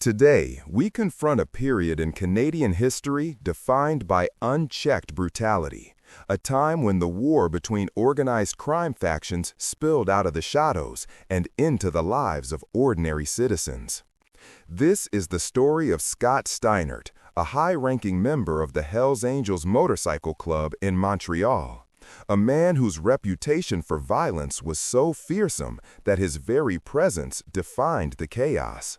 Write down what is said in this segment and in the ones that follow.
Today, we confront a period in Canadian history defined by unchecked brutality, a time when the war between organized crime factions spilled out of the shadows and into the lives of ordinary citizens. This is the story of Scott Steinert, a high-ranking member of the Hells Angels motorcycle club in Montreal, a man whose reputation for violence was so fearsome that his very presence defined the chaos.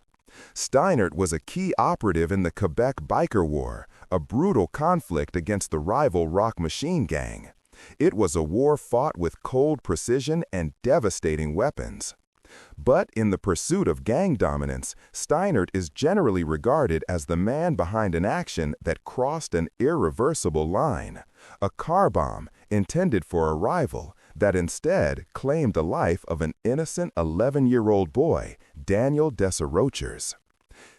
Steinert was a key operative in the Quebec Biker War, a brutal conflict against the rival Rock Machine gang. It was a war fought with cold precision and devastating weapons. But in the pursuit of gang dominance, Steinert is generally regarded as the man behind an action that crossed an irreversible line, a car bomb intended for a rival that instead claimed the life of an innocent 11-year-old boy, Daniel Desrochers.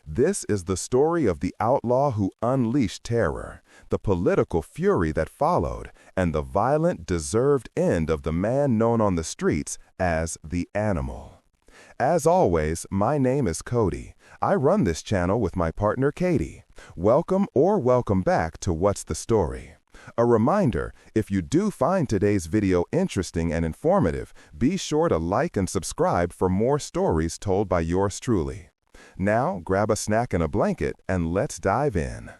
This is the story of the outlaw who unleashed terror, the political fury that followed, and the violent, deserved end of the man known on the streets as the Animal. As always, my name is Cody. I run this channel with my partner Katie. Welcome or welcome back to What's the Story? A reminder, if you do find today's video interesting and informative, be sure to like and subscribe for more stories told by yours truly. Now, grab a snack and a blanket, and let's dive in.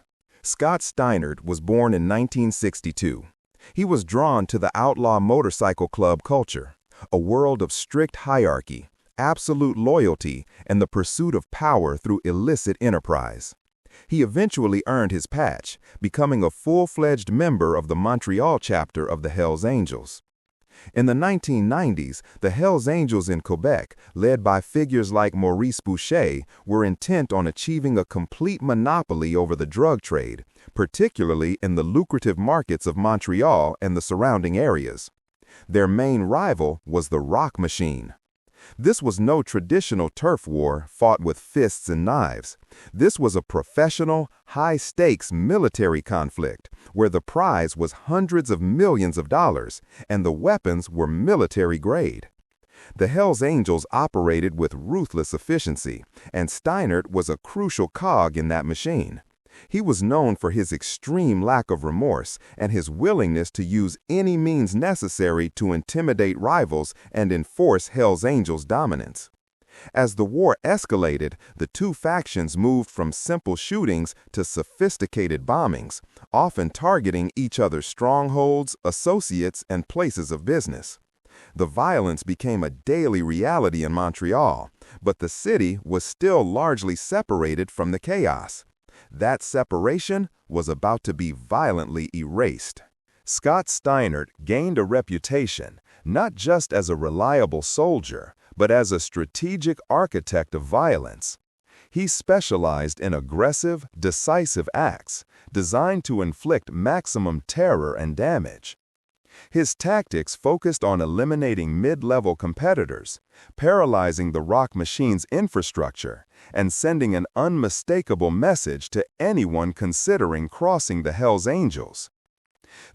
Scott Steinert was born in 1962. He was drawn to the outlaw motorcycle club culture, a world of strict hierarchy, absolute loyalty, and the pursuit of power through illicit enterprise. He eventually earned his patch, becoming a full-fledged member of the Montreal chapter of the Hells Angels. In the 1990s, the Hells Angels in Quebec, led by figures like Maurice Boucher, were intent on achieving a complete monopoly over the drug trade, particularly in the lucrative markets of Montreal and the surrounding areas. Their main rival was the Rock Machine. This was no traditional turf war fought with fists and knives. This was a professional, high-stakes military conflict where the prize was hundreds of millions of dollars and the weapons were military grade. The Hells Angels operated with ruthless efficiency, and Steinert was a crucial cog in that machine. He was known for his extreme lack of remorse and his willingness to use any means necessary to intimidate rivals and enforce Hells Angels' dominance. As the war escalated, the two factions moved from simple shootings to sophisticated bombings, often targeting each other's strongholds, associates, and places of business. The violence became a daily reality in Montreal, but the city was still largely separated from the chaos. That separation was about to be violently erased. Scott Steinert gained a reputation not just as a reliable soldier, but as a strategic architect of violence. He specialized in aggressive, decisive acts designed to inflict maximum terror and damage. His tactics focused on eliminating mid-level competitors, paralyzing the Rock Machine's infrastructure, and sending an unmistakable message to anyone considering crossing the Hells Angels.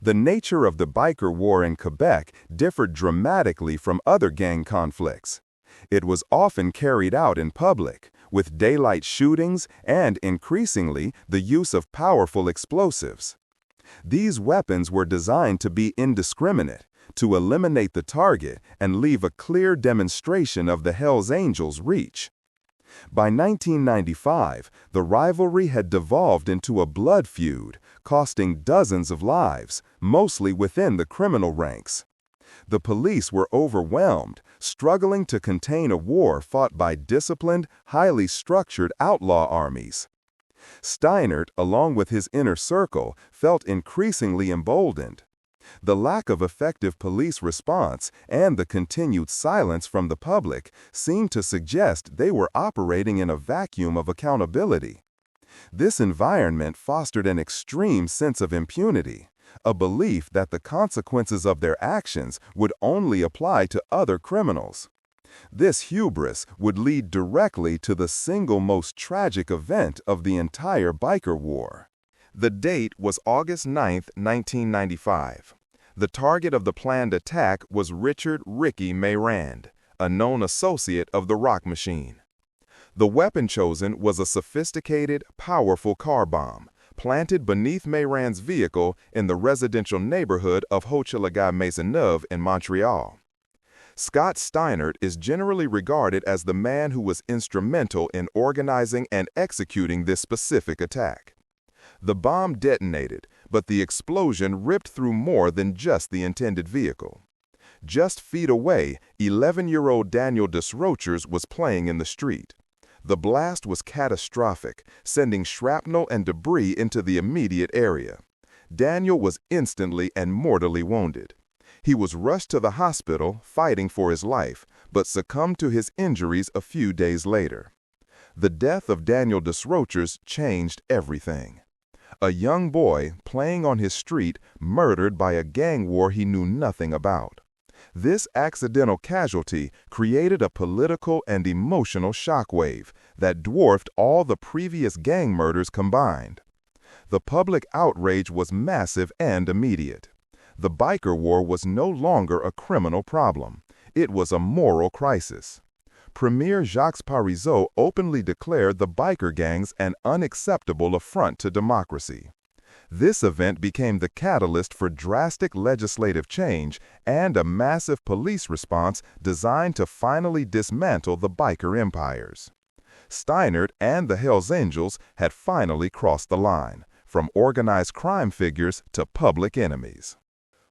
The nature of the biker war in Quebec differed dramatically from other gang conflicts. It was often carried out in public, with daylight shootings and, increasingly, the use of powerful explosives. These weapons were designed to be indiscriminate, to eliminate the target and leave a clear demonstration of the Hells Angels' reach. By 1995, the rivalry had devolved into a blood feud, costing dozens of lives, mostly within the criminal ranks. The police were overwhelmed, struggling to contain a war fought by disciplined, highly structured outlaw armies. Steinert, along with his inner circle, felt increasingly emboldened. The lack of effective police response and the continued silence from the public seemed to suggest they were operating in a vacuum of accountability. This environment fostered an extreme sense of impunity, a belief that the consequences of their actions would only apply to other criminals. This hubris would lead directly to the single most tragic event of the entire biker war. The date was August 9, 1995. The target of the planned attack was Richard "Ricky" Mayrand, a known associate of the Rock Machine. The weapon chosen was a sophisticated, powerful car bomb, planted beneath Mayran's vehicle in the residential neighborhood of Hochelaga-Maisonneuve in Montreal. Scott Steinert is generally regarded as the man who was instrumental in organizing and executing this specific attack. The bomb detonated, but the explosion ripped through more than just the intended vehicle. Just feet away, 11-year-old Daniel Desrochers was playing in the street. The blast was catastrophic, sending shrapnel and debris into the immediate area. Daniel was instantly and mortally wounded. He was rushed to the hospital, fighting for his life, but succumbed to his injuries a few days later. The death of Daniel Desrochers changed everything. A young boy playing on his street, murdered by a gang war he knew nothing about. This accidental casualty created a political and emotional shockwave that dwarfed all the previous gang murders combined. The public outrage was massive and immediate. The biker war was no longer a criminal problem. It was a moral crisis. Premier Jacques Parizeau openly declared the biker gangs an unacceptable affront to democracy. This event became the catalyst for drastic legislative change and a massive police response designed to finally dismantle the biker empires. Steinert and the Hells Angels had finally crossed the line, from organized crime figures to public enemies.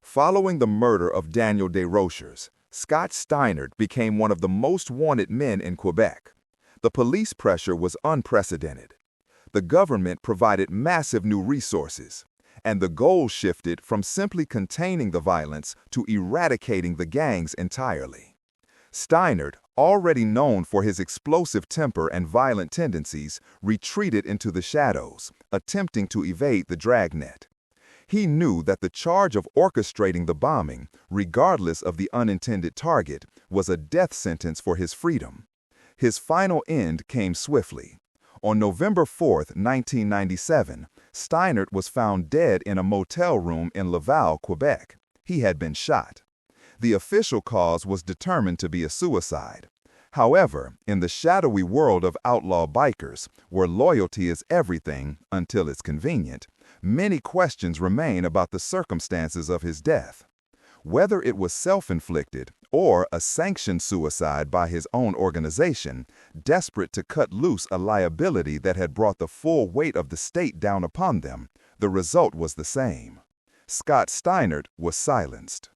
Following the murder of Daniel Desrochers, Scott Steinert became one of the most wanted men in Quebec. The police pressure was unprecedented. The government provided massive new resources, and the goal shifted from simply containing the violence to eradicating the gangs entirely. Steinert, already known for his explosive temper and violent tendencies, retreated into the shadows, attempting to evade the dragnet. He knew that the charge of orchestrating the bombing, regardless of the unintended target, was a death sentence for his freedom. His final end came swiftly. On November 4, 1997, Steinert was found dead in a motel room in Laval, Quebec. He had been shot. The official cause was determined to be a suicide. However, in the shadowy world of outlaw bikers, where loyalty is everything until it's convenient, many questions remain about the circumstances of his death. Whether it was self-inflicted or a sanctioned suicide by his own organization, desperate to cut loose a liability that had brought the full weight of the state down upon them, the result was the same. Scott Steinert was silenced.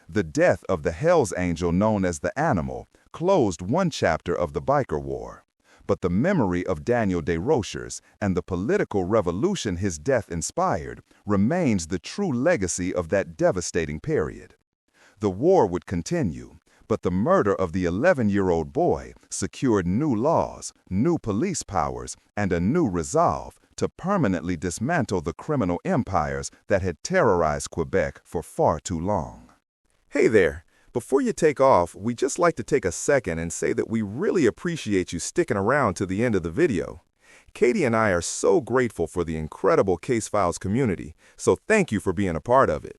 The death of the Hells Angel known as the Animal closed one chapter of the biker war. But the memory of Daniel Desrochers and the political revolution his death inspired remains the true legacy of that devastating period. The war would continue, but the murder of the 11-year-old boy secured new laws, new police powers, and a new resolve to permanently dismantle the criminal empires that had terrorized Quebec for far too long. Hey there! Before you take off, we'd just like to take a second and say that we really appreciate you sticking around to the end of the video. Katie and I are so grateful for the incredible Case Files community, so thank you for being a part of it.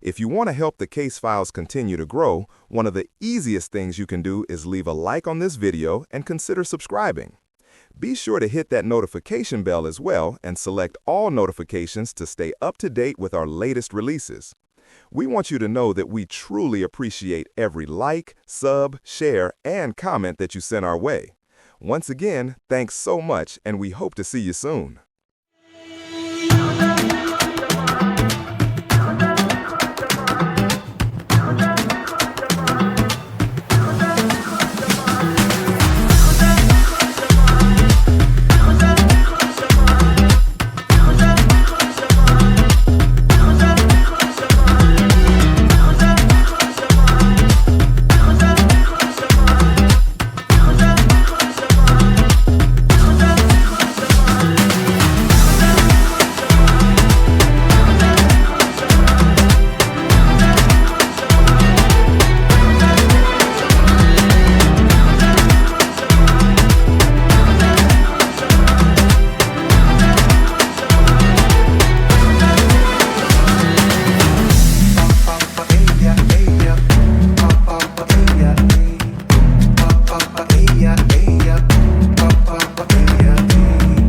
If you want to help the Case Files continue to grow, one of the easiest things you can do is leave a like on this video and consider subscribing. Be sure to hit that notification bell as well and select all notifications to stay up to date with our latest releases. We want you to know that we truly appreciate every like, sub, share, and comment that you send our way. Once again, thanks so much, and we hope to see you soon.